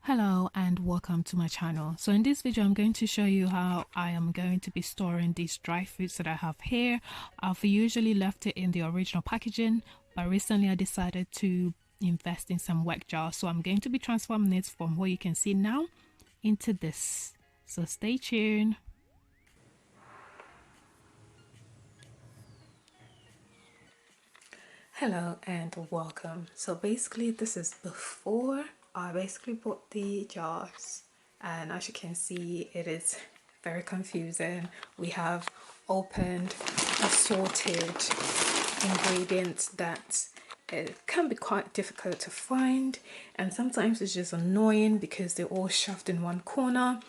Hello and welcome to my channel. So in this video I'm going to show you how I am going to be storing these dry fruits that I have here. I've usually left it in the original packaging, but recently I decided to invest in some Weck jars, so I'm going to be transforming it from what you can see now into this. So stay tuned. Hello and welcome. So basically this is before I basically bought the jars, and as you can see it is very confusing. We have opened assorted ingredients that it can be quite difficult to find, and sometimes it's just annoying because they're all shoved in one corner,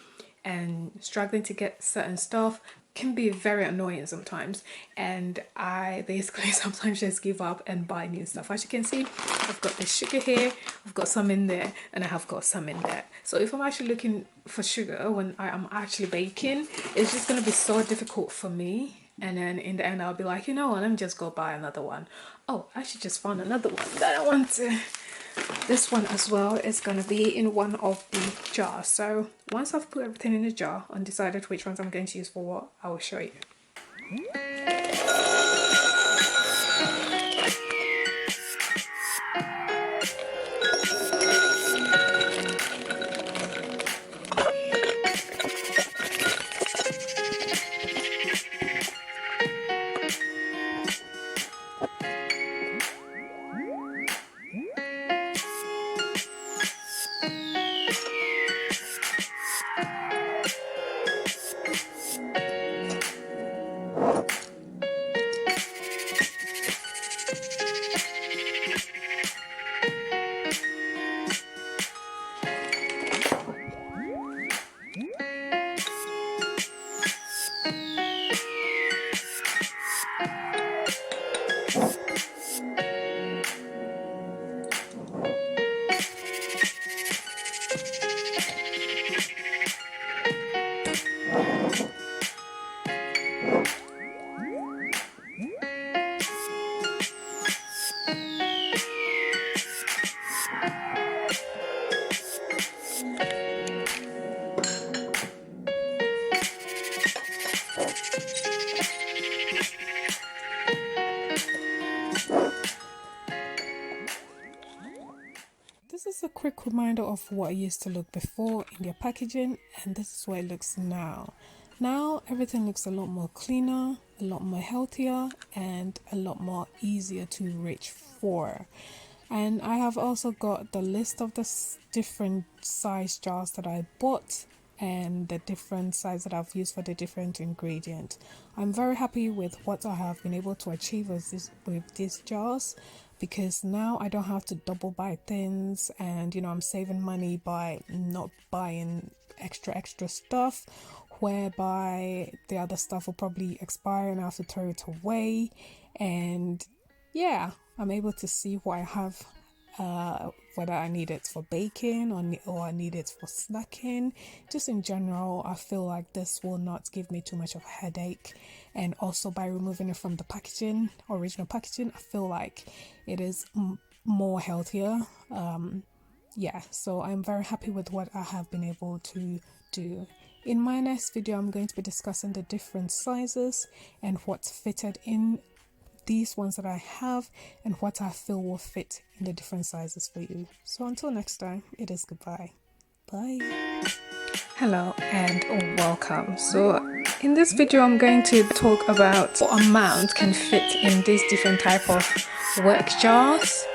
and struggling to get certain stuff can be very annoying sometimes, and I basically sometimes just give up and buy new stuff. As you can see, I've got the sugar here, I've got some in there, and I have got some in there. So if I'm actually looking for sugar when I am actually baking, it's just going to be so difficult for me, and then in the end I'll be like, you know what, let me just go buy another one. Oh, I actually just found another one that I want to. This one as well is going to be in one of the jars. So once I've put everything in the jar and decided which ones I'm going to use for what, I will show you. This is a quick reminder of what it used to look before in their packaging, and this is what it looks now. Now everything looks a lot more cleaner, a lot more healthier, and a lot more easier to reach for. And I have also got the list of the different size jars that I bought and the different size that I've used for the different ingredients. I'm very happy with what I have been able to achieve with these jars, because now I don't have to double buy things, and I'm saving money by not buying extra stuff, whereby the other stuff will probably expire and I have to throw it away. And yeah, I'm able to see what I have, whether I need it for baking or I need it for snacking. Just in general, I feel like this will not give me too much of a headache. And also by removing it from the packaging, original packaging, I feel like it is more healthier. Yeah, so I'm very happy with what I have been able to do. In my next video, I'm going to be discussing the different sizes and what's fitted in these ones that I have and what I feel will fit in the different sizes for you. So until next time, it is goodbye. Bye. Hello and welcome. So in this video I'm going to talk about what amount can fit in these different type of Weck jars.